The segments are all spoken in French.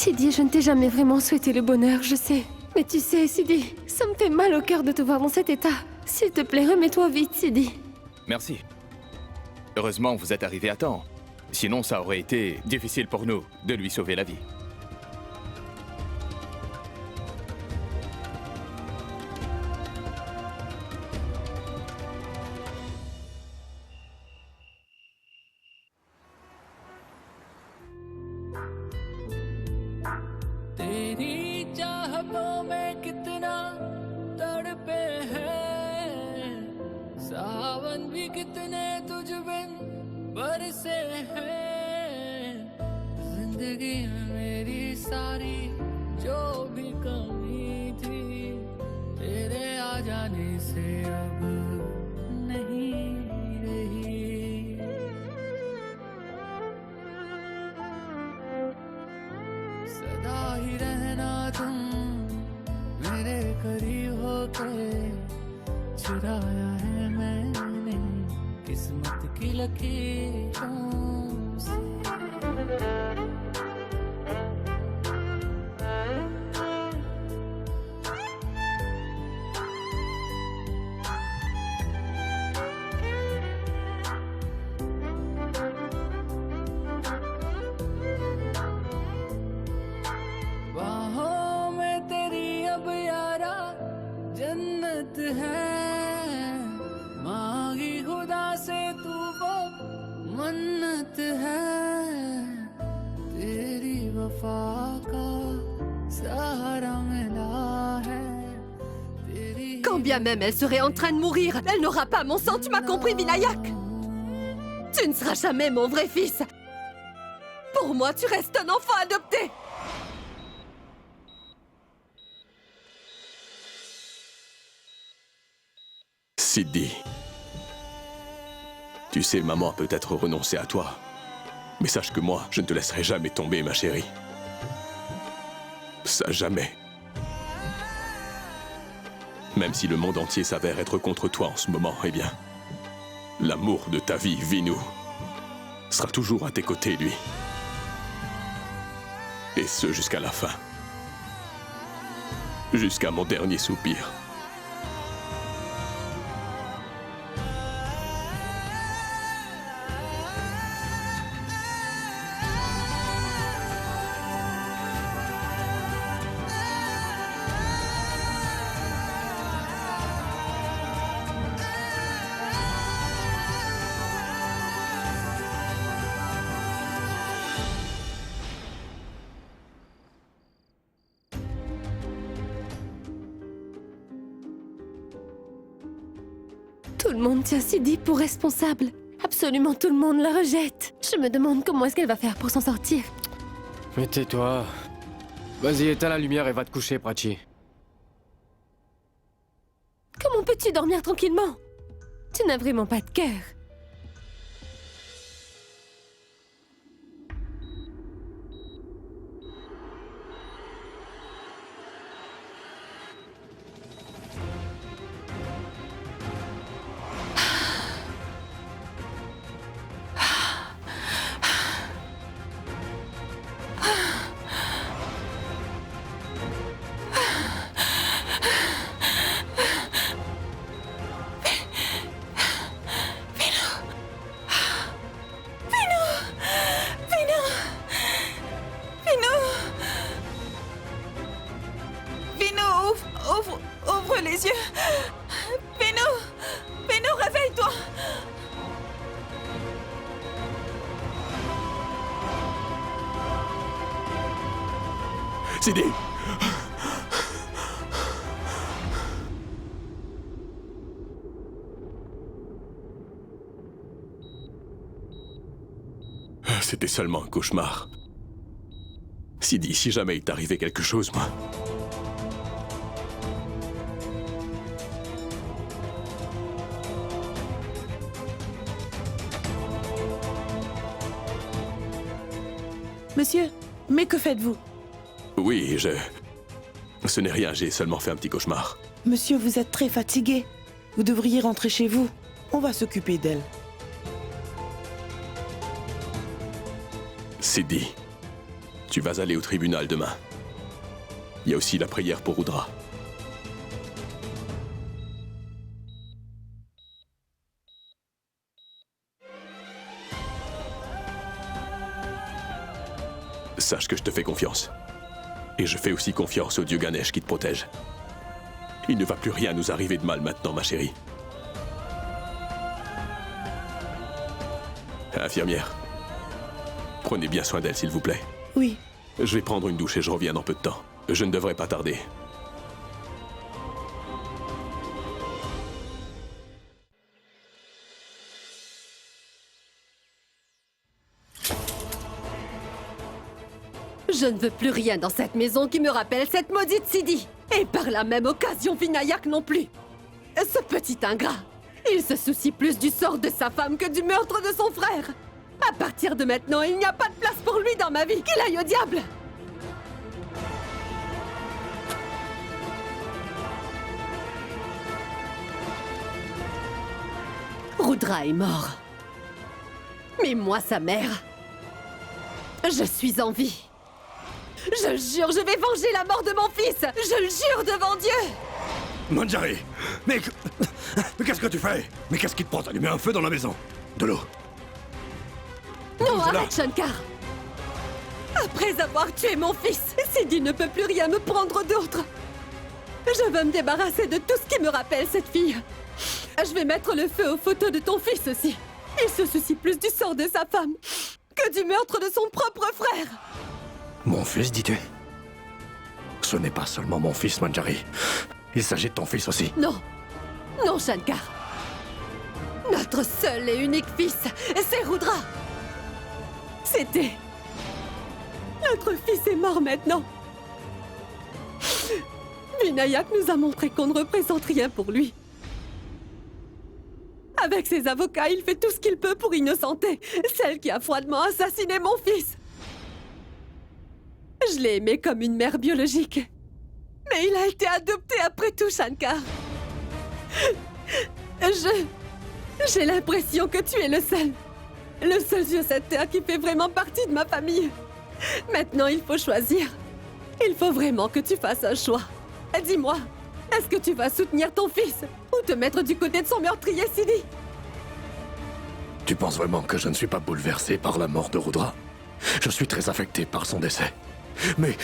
Sidi, je ne t'ai jamais vraiment souhaité le bonheur, je sais. Mais tu sais, Sidi, ça me fait mal au cœur de te voir dans cet état. S'il te plaît, remets-toi vite, Sidi. Merci. Heureusement, vous êtes arrivé à temps. Sinon, ça aurait été difficile pour nous de lui sauver la vie. तेरी चाहतों में कितना तड़पे हैं, सावन भी कितने तुझ बिन बरसे हैं। जिंदगी में मेरी सारी जो भी कमी थी, तेरे आ जाने से अब नहीं रही। सदा ही रहना तुम मेरे करीब होके, चुराया है मैंने किस्मत की लकीरों से। बाहों में तेरी अब यारा जन्नत है, मांगी खुदा से तू वो मन्नत है। तेरी वफा का सहारा मिला है, तेरी Quand bien même elle serait en train de mourir, elle n'aura pas mon sang, tu m'as compris, Vinayak? Tu ne seras jamais mon vrai fils. Pour moi, tu restes un enfant adopté. Sidi. Tu sais, maman a peut-être renoncé à toi. Mais sache que moi, je ne te laisserai jamais tomber, ma chérie. Ça, jamais. Même si le monde entier s'avère être contre toi en ce moment, eh bien, l'amour de ta vie, Vinu, sera toujours à tes côtés, lui. Et ce, jusqu'à la fin. Jusqu'à mon dernier soupir. Tout le monde tient Sidi pour responsable. Absolument tout le monde la rejette. Je me demande comment est-ce qu'elle va faire pour s'en sortir. Mais tais-toi. Vas-y, éteins la lumière et va te coucher, Prachi. Comment peux-tu dormir tranquillement? Tu n'as vraiment pas de cœur. Ouvre les yeux. Vino, réveille-toi. Sidi! C'était seulement un cauchemar. Sidi, si jamais il t'arrivait quelque chose, moi... Monsieur, mais que faites-vous? Oui, Ce n'est rien, j'ai seulement fait un petit cauchemar. Monsieur, vous êtes très fatigué. Vous devriez rentrer chez vous. On va s'occuper d'elle. Sidi, Tu vas aller au tribunal demain. Il y a aussi la prière pour Rudra. Sache que je te fais confiance. Et je fais aussi confiance au dieu Ganesh qui te protège. Il ne va plus rien nous arriver de mal maintenant, ma chérie. Infirmière, prenez bien soin d'elle, s'il vous plaît. Oui. Je vais prendre une douche et je reviens dans peu de temps. Je ne devrais pas tarder. Je ne veux plus rien dans cette maison qui me rappelle cette maudite Sidi. Et par la même occasion, Vinayak non plus. Ce petit ingrat, il se soucie plus du sort de sa femme que du meurtre de son frère. À partir de maintenant, il n'y a pas de place pour lui dans ma vie. Qu'il aille au diable! Rudra est mort. Mais moi, sa mère, je suis en vie. Je le jure, je vais venger la mort de mon fils. Je le jure devant Dieu. Manjari, mais qu'est-ce que tu fais? Mais qu'est-ce qui te prend d'allumer un feu dans la maison? De l'eau. Non, Cela. arrête, Shankar. Après avoir tué mon fils, Sidi ne peut plus rien me prendre d'autre. Je veux me débarrasser de tout ce qui me rappelle cette fille. Je vais mettre le feu aux photos de ton fils aussi. Il se soucie plus du sort de sa femme que du meurtre de son propre frère. Mon fils, dis-tu? Ce n'est pas seulement mon fils, Manjari. Il s'agit de ton fils aussi. Non. Non, Shankar. Notre seul et unique fils, c'est Rudra. C'était... Notre fils est mort maintenant. Vinayak nous a montré qu'on ne représente rien pour lui. Avec ses avocats, il fait tout ce qu'il peut pour innocenter celle qui a froidement assassiné mon fils. Je l'ai aimé comme une mère biologique. Mais il a été adopté après tout, Shankar. J'ai l'impression que tu es le seul sur cette terre qui fait vraiment partie de ma famille. Maintenant, il faut choisir. Il faut vraiment que tu fasses un choix. Dis-moi, est-ce que tu vas soutenir ton fils ou te mettre du côté de son meurtrier, Sidi? Tu penses vraiment que je ne suis pas bouleversé par la mort de Rudra? Je suis très affecté par son décès. Mais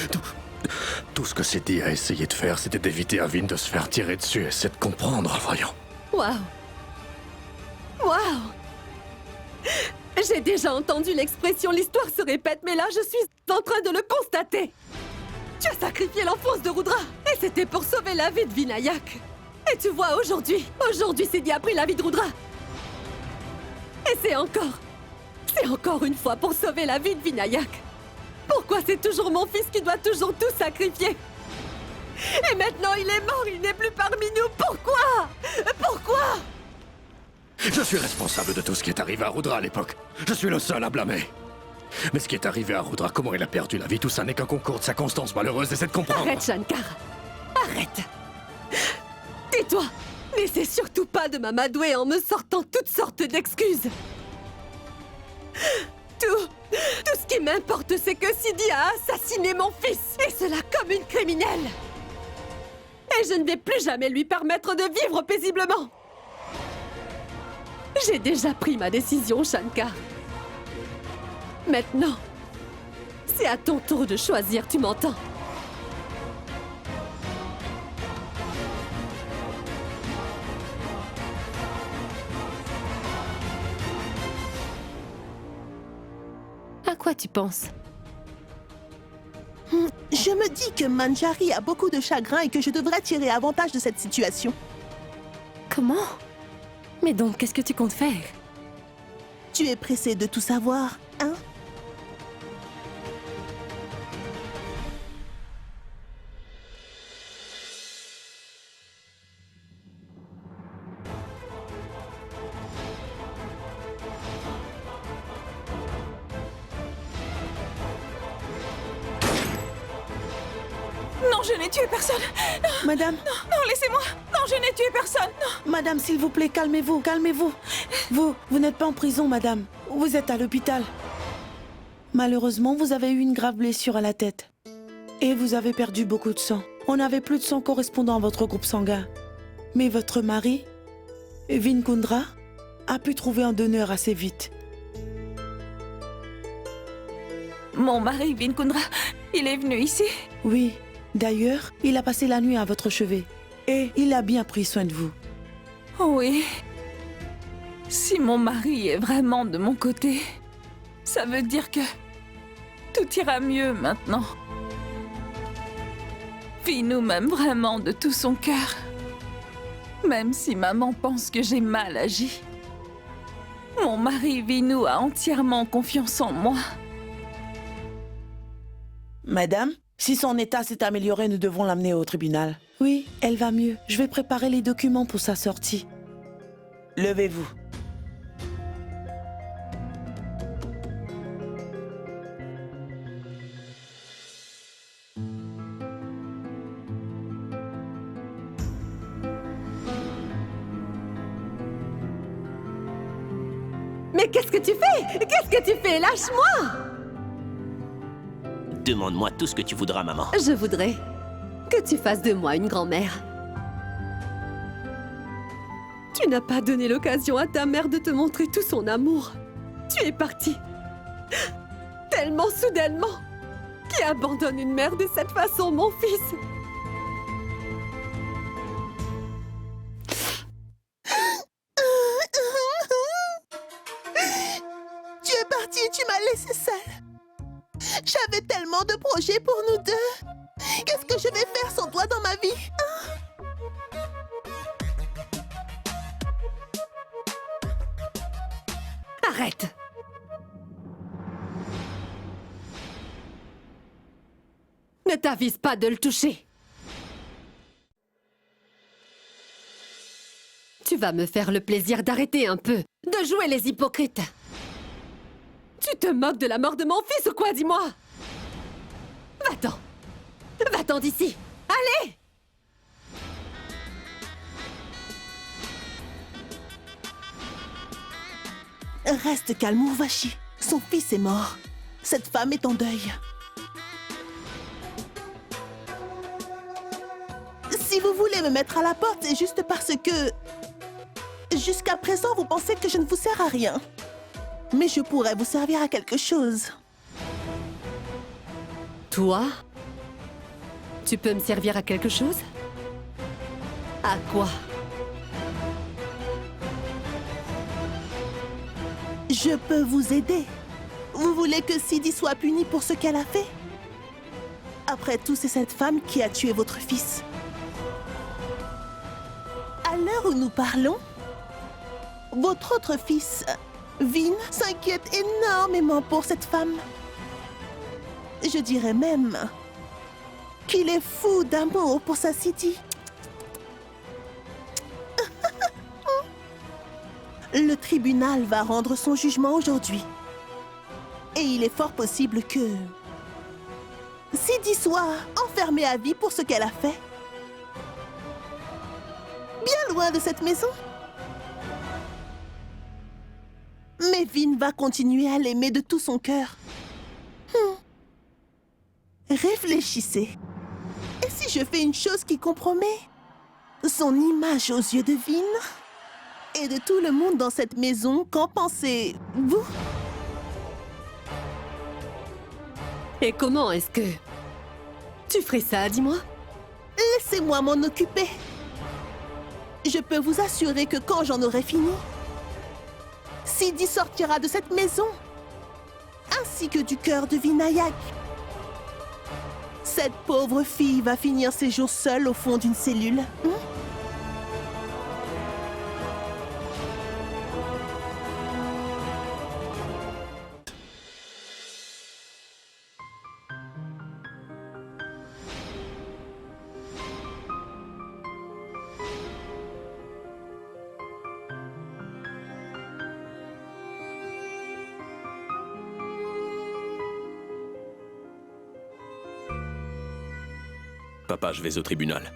tout ce que Sidi a essayé de faire, c'était d'éviter à Vin de se faire tirer dessus. Essaie de comprendre, voyons. Waouh! Waouh! J'ai déjà entendu l'expression « l'histoire se répète », mais là, je suis en train de le constater. Tu as sacrifié l'enfance de Rudra, et c'était pour sauver la vie de Vinayak. Et tu vois, aujourd'hui, Sidi a pris la vie de Rudra. Et c'est encore une fois pour sauver la vie de Vinayak. Pourquoi c'est toujours mon fils qui doit toujours tout sacrifier? Et maintenant, il est mort, il n'est plus parmi nous. Pourquoi? Pourquoi? Je suis responsable de tout ce qui est arrivé à Rudra à l'époque. Je suis le seul à blâmer. Mais ce qui est arrivé à Rudra, comment il a perdu la vie, tout ça n'est qu'un concours de circonstances malheureuses. Essaie de comprendre. Arrête, Shankar. Arrête. Tais-toi. N'essaie surtout pas de m'amadouer en me sortant toutes sortes d'excuses. Tout ce qui m'importe, c'est que Sidi a assassiné mon fils. Et cela comme une criminelle. Et je ne vais plus jamais lui permettre de vivre paisiblement. J'ai déjà pris ma décision, Shankar. Maintenant, c'est à ton tour de choisir, tu m'entends? À quoi tu penses? Je me dis que Manjari a beaucoup de chagrin et que je devrais tirer avantage de cette situation. Comment? Mais donc, qu'est-ce que tu comptes faire? Tu es pressé de tout savoir, hein? Non, je n'ai tué personne. Madame, Non, laissez-moi. Non, je n'ai tué personne. Non. madame, s'il vous plaît, calmez-vous, calmez-vous. Vous n'êtes pas en prison, madame. Vous êtes à l'hôpital. Malheureusement, vous avez eu une grave blessure à la tête. Et vous avez perdu beaucoup de sang. On n'avait plus de sang correspondant à votre groupe sanguin. Mais votre mari, Vinkundra, a pu trouver un donneur assez vite. Mon mari, Vinkundra, il est venu ici? Oui. D'ailleurs, il a passé la nuit à votre chevet. Et il a bien pris soin de vous. Oui. Si mon mari est vraiment de mon côté, ça veut dire que tout ira mieux maintenant. Vinu m'aime vraiment de tout son cœur. Même si maman pense que j'ai mal agi. Mon mari Vinu a entièrement confiance en moi. Madame, si son état s'est amélioré, nous devons l'amener au tribunal. Oui, elle va mieux. Je vais préparer les documents pour sa sortie. Levez-vous. Mais qu'est-ce que tu fais? Qu'est-ce que tu fais? Lâche-moi! Demande-moi tout ce que tu voudras, maman. Je voudrais que tu fasses de moi une grand-mère. Tu n'as pas donné l'occasion à ta mère de te montrer tout son amour. Tu es parti. Tellement soudainement. Qui abandonne une mère de cette façon, mon fils? Tu es parti et tu m'as laissé seule. J'avais tellement de projets pour nous deux. Qu'est-ce que je vais faire sans toi dans ma vie? Arrête! Ne t'avise pas de le toucher. Tu vas me faire le plaisir d'arrêter un peu, de jouer les hypocrites. Tu te moques de la mort de mon fils ou quoi, dis-moi? Va-t'en! Va-t'en d'ici! Allez! Reste calme, Urvashi. Son fils est mort. Cette femme est en deuil. Si vous voulez me mettre à la porte, c'est juste parce que... Jusqu'à présent, vous pensez que je ne vous sers à rien. Mais je pourrais vous servir à quelque chose. Toi? Tu peux me servir à quelque chose? À quoi? Je peux vous aider. Vous voulez que Sidi soit punie pour ce qu'elle a fait? Après tout, c'est cette femme qui a tué votre fils. À l'heure où nous parlons, votre autre fils, Vin, s'inquiète énormément pour cette femme. Je dirais même qu'il est fou d'amour pour sa Sidi. Le tribunal va rendre son jugement aujourd'hui. Et il est fort possible que Sidi soit enfermée à vie pour ce qu'elle a fait. Bien loin de cette maison. Mais Vin va continuer à l'aimer de tout son cœur. Réfléchissez. Et si je fais une chose qui compromet son image aux yeux de Vin et de tout le monde dans cette maison, qu'en pensez-vous? Et comment est-ce que... tu ferais ça, dis-moi? Laissez-moi m'en occuper. Je peux vous assurer que quand j'en aurai fini, Sidi sortira de cette maison, ainsi que du cœur de Vinayak. Cette pauvre fille va finir ses jours seule au fond d'une cellule. Papa, je vais au tribunal.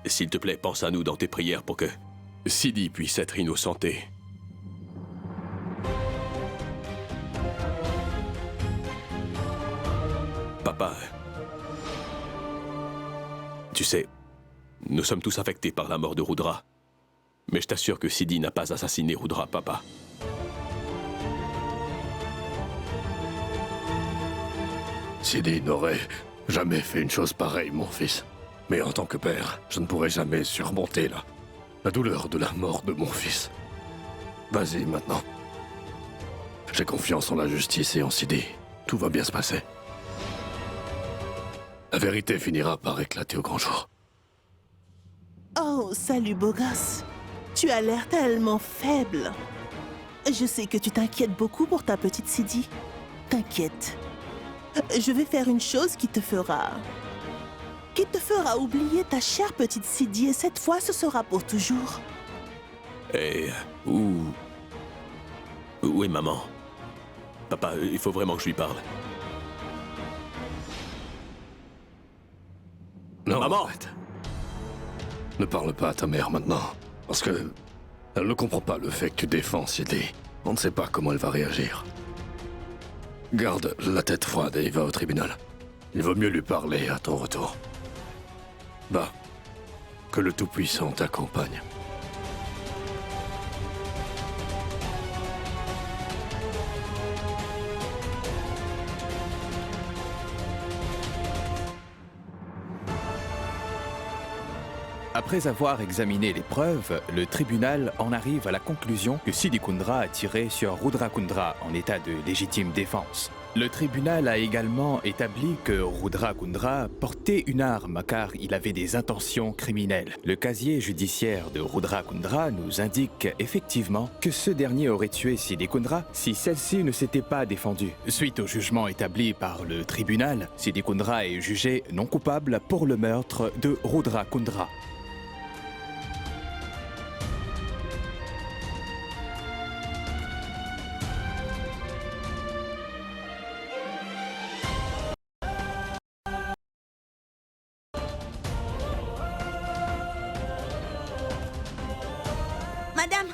S'il te plaît, pense à nous dans tes prières pour que Sidi puisse être innocenté. papa... Tu sais, nous sommes tous affectés par la mort de Rudra. Mais je t'assure que Sidi n'a pas assassiné Rudra, papa. Sidi n'aurait jamais fait une chose pareille, mon fils. Mais en tant que père, je ne pourrai jamais surmonter la douleur de la mort de mon fils. Vas-y maintenant. J'ai confiance en la justice et en Sidi. Tout va bien se passer. La vérité finira par éclater au grand jour. Oh, salut beau gosse. Tu as l'air tellement faible. Je sais que tu t'inquiètes beaucoup pour ta petite Sidi. T'inquiète. Je vais faire une chose qui te fera oublier ta chère petite Sidi et cette fois ce sera pour toujours. Et... où est maman? Papa, il faut vraiment que je lui parle. Non, maman! arrête. Ne parle pas à ta mère maintenant, parce que elle ne comprend pas le fait que tu défends Sidi. On ne sait pas comment elle va réagir. Garde la tête froide et va au tribunal. Il vaut mieux lui parler à ton retour. Bah, que le Tout-Puissant t'accompagne. Après avoir examiné les preuves, le tribunal en arrive à la conclusion que Sidi Kundra a tiré sur Rudra Kundra en état de légitime défense. Le tribunal a également établi que Rudra Kundra portait une arme car il avait des intentions criminelles. Le casier judiciaire de Rudra Kundra nous indique effectivement que ce dernier aurait tué Sidi Kundra si celle-ci ne s'était pas défendue. Suite au jugement établi par le tribunal, Sidi Kundra est jugé non coupable pour le meurtre de Rudra Kundra.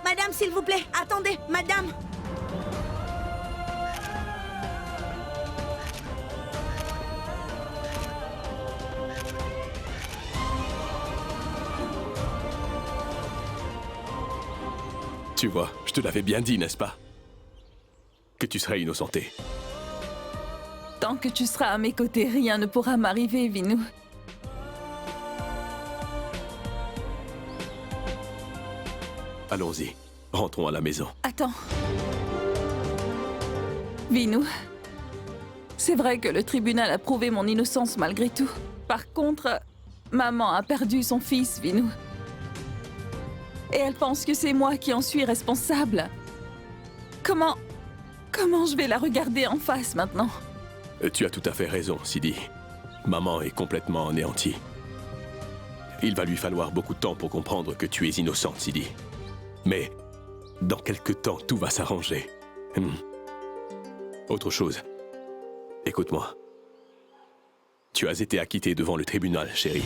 Madame, s'il vous plaît, attendez, madame. Tu vois, je te l'avais bien dit, n'est-ce pas? Que tu serais innocenté. Tant que tu seras à mes côtés, rien ne pourra m'arriver, Vinu. Allons-y, rentrons à la maison. Attends. Vinu, c'est vrai que le tribunal a prouvé mon innocence malgré tout. Par contre, maman a perdu son fils, Vinu. Et elle pense que c'est moi qui en suis responsable. Comment je vais la regarder en face maintenant? Tu as tout à fait raison, Sidi. Maman est complètement anéantie. Il va lui falloir beaucoup de temps pour comprendre que tu es innocente, Sidi. Mais, dans quelque temps, tout va s'arranger. Autre chose. Écoute-moi. Tu as été acquitté devant le tribunal, chérie.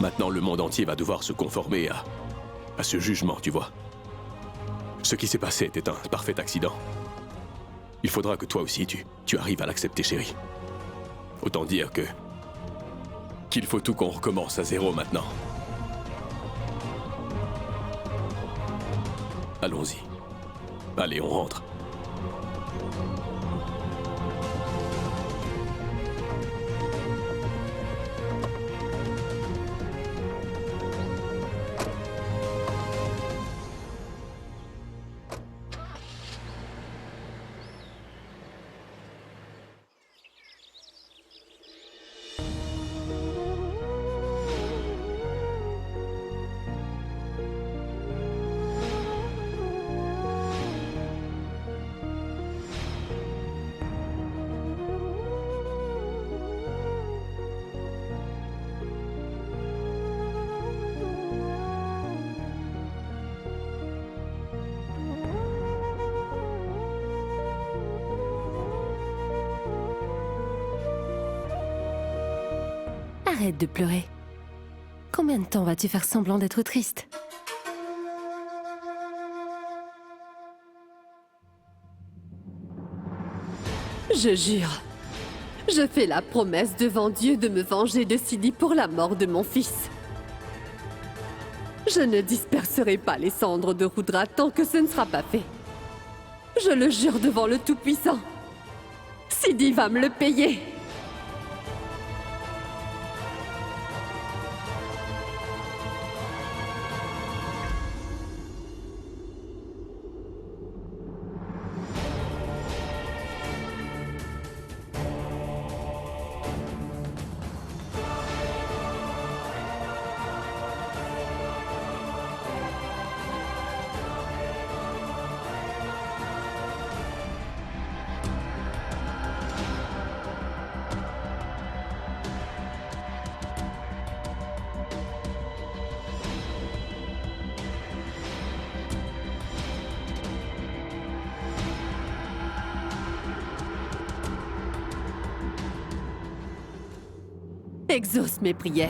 Maintenant, le monde entier va devoir se conformer à ce jugement, tu vois. Ce qui s'est passé était un parfait accident. Il faudra que toi aussi, tu arrives à l'accepter, chérie. Autant dire qu'il faut tout qu'on recommence à zéro maintenant. Allons-y. Allez, on rentre. Arrête de pleurer. Combien de temps vas-tu faire semblant d'être triste? Je jure, Je fais la promesse devant Dieu de me venger de Sidi pour la mort de mon fils. Je ne disperserai pas les cendres de Rudra tant que ce ne sera pas fait. Je le jure devant le Tout-Puissant. Sidi va me le payer. Exauce mes prières.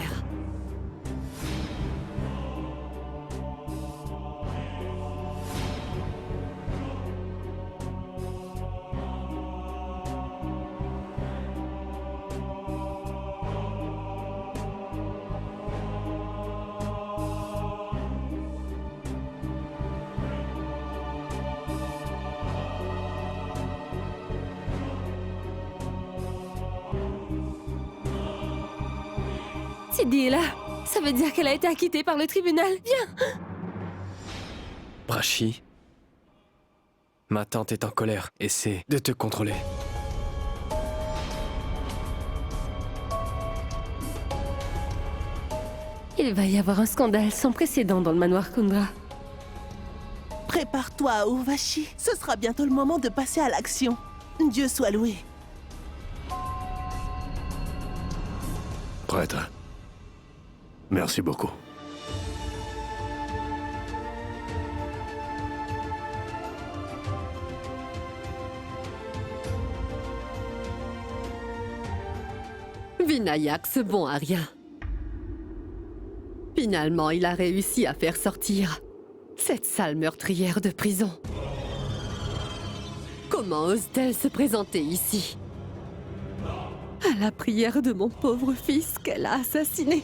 Sidi est là. Ça veut dire qu'elle a été acquittée par le tribunal. Viens. Brashi, ma tante est en colère. Essaie de te contrôler. Il va y avoir un scandale sans précédent dans le manoir Kundra. Prépare-toi, Urvashi. Ce sera bientôt le moment de passer à l'action. Dieu soit loué. Prêtre. Merci beaucoup. Vinayak, ce bon à rien. Finalement, il a réussi à faire sortir cette sale meurtrière de prison. Comment ose-t-elle se présenter ici? À la prière de mon pauvre fils qu'elle a assassiné.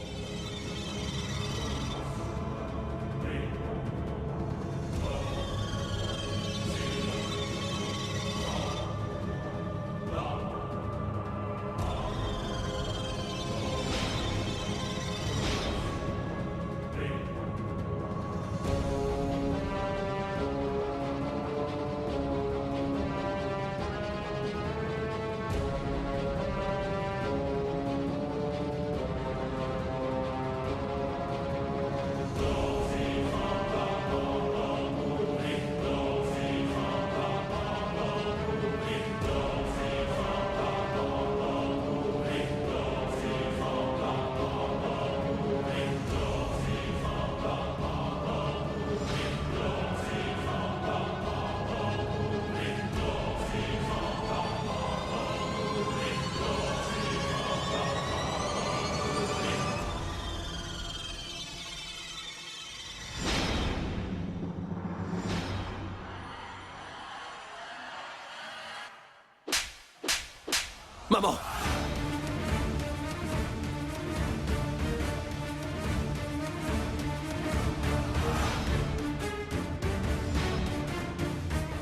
Maman!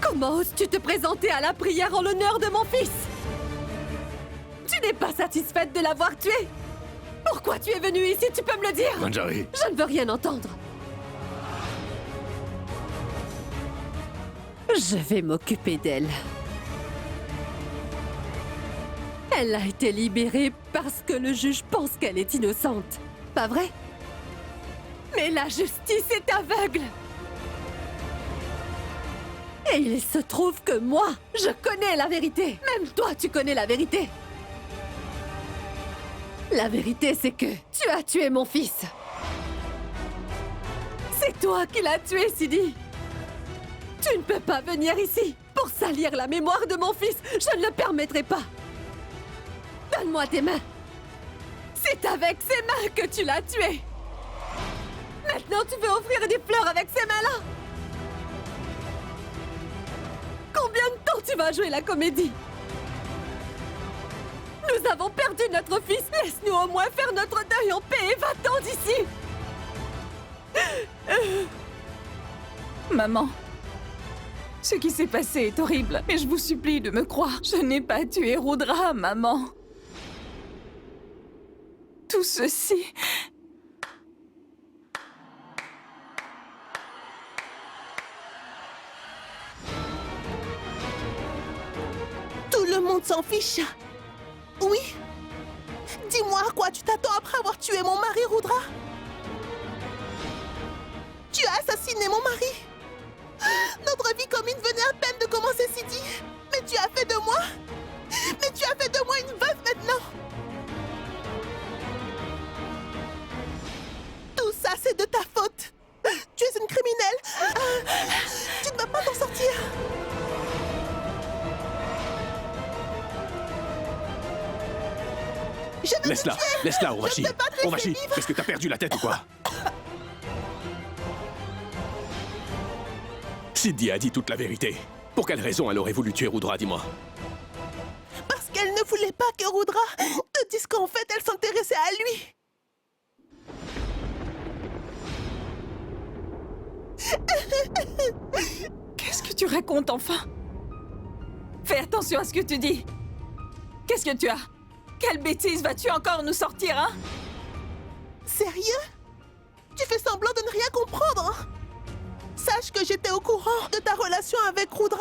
Comment oses-tu te présenter à la prière en l'honneur de mon fils? Tu n'es pas satisfaite de l'avoir tué? Pourquoi tu es venue ici, tu peux me le dire? Manjari. Je ne veux rien entendre. Je vais m'occuper d'elle. Elle a été libérée parce que le juge pense qu'elle est innocente. Pas vrai? Mais la justice est aveugle. Et il se trouve que moi, je connais la vérité. Même toi, tu connais la vérité. La vérité, c'est que tu as tué mon fils. C'est toi qui l'as tué, Sidi. Tu ne peux pas venir ici pour salir la mémoire de mon fils. Je ne le permettrai pas. Donne-moi tes mains. C'est avec ces mains que tu l'as tué. Maintenant, tu veux offrir des fleurs avec ces mains-là? Combien de temps tu vas jouer la comédie? Nous avons perdu notre fils. Laisse-nous au moins faire notre deuil en paix et va-t'en d'ici. Maman, ce qui s'est passé est horrible, mais je vous supplie de me croire. Je n'ai pas tué Rudra, maman. Tout ceci... Tout le monde s'en fiche. Oui. Dis-moi à quoi tu t'attends après avoir tué mon mari, Rudra? Tu as assassiné mon mari. Notre vie commune venait à peine de commencer, Sidi. Mais tu as fait de moi... Mais tu as fait de moi une veuve maintenant. Tout ça, c'est de ta faute. Tu es une criminelle. Tu ne vas pas t'en sortir. Laisse-la, laisse-la, Urvashi. Urvashi, est-ce que t'as perdu la tête ou quoi? Sidi a dit toute la vérité. Pour quelle raison elle aurait voulu tuer Rudra, dis-moi? Parce qu'elle ne voulait pas que Rudra te dise qu'en fait, elle s'intéressait à lui. Qu'est-ce que tu racontes, enfin? Fais attention à ce que tu dis. Qu'est-ce que tu as? Quelle bêtise vas-tu encore nous sortir, hein? Sérieux? Tu fais semblant de ne rien comprendre, hein? Sache que j'étais au courant de ta relation avec Rudra.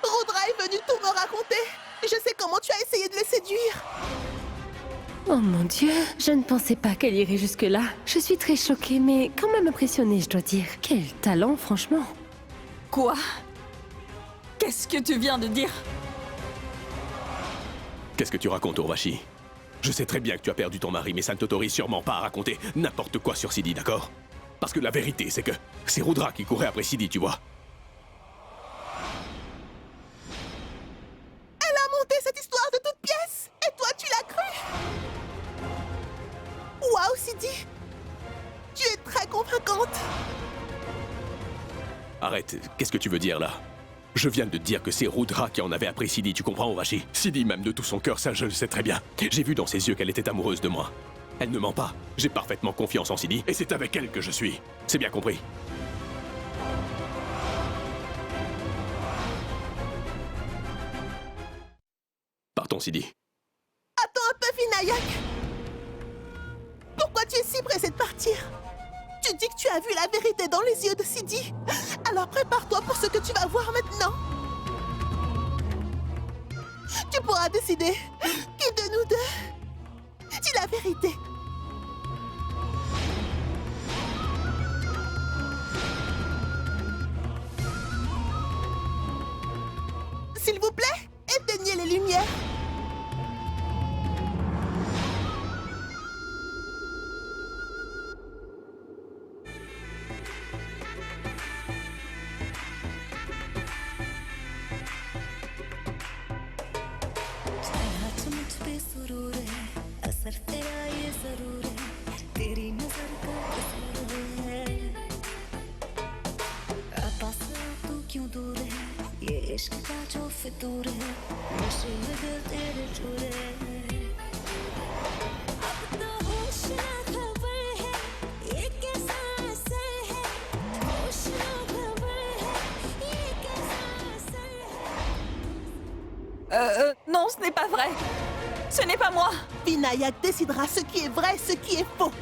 Rudra est venu tout me raconter. Je sais comment tu as essayé de le séduire. Oh mon Dieu, je ne pensais pas qu'elle irait jusque-là. Je suis très choquée, mais quand même impressionnée, je dois dire. Quel talent, franchement. Quoi? Qu'est-ce que tu viens de dire? Qu'est-ce que tu racontes, Urvashi? Je sais très bien que tu as perdu ton mari, mais ça ne t'autorise sûrement pas à raconter n'importe quoi sur Sidi, d'accord? Parce que la vérité, c'est que c'est Rudra qui courait après Sidi, tu vois. Elle a monté cette histoire de toutes pièces. Et toi, tu l'as cru? Waouh, Sidi. Tu es très convaincante. Arrête, qu'est-ce que tu veux dire, là? Je viens de te dire que c'est Rudra qui en avait après Sidi, tu comprends, Urvashi? Sidi m'aime de tout son cœur, ça je le sais très bien. J'ai vu dans ses yeux qu'elle était amoureuse de moi. Elle ne ment pas. J'ai parfaitement confiance en Sidi, et c'est avec elle que je suis. C'est bien compris. Partons, Sidi. Attends un peu, Vinayak. Pourquoi tu es si pressé de partir? Tu dis que tu as vu la vérité dans les yeux de Sidi. Alors prépare-toi pour ce que tu vas voir maintenant. Tu pourras décider qui de nous deux dit la vérité. S'il vous plaît, éteignez les lumières. Non, ce n'est pas vrai. Ce n'est pas moi. Vinayak décidera ce qui est vrai, ce qui est faux.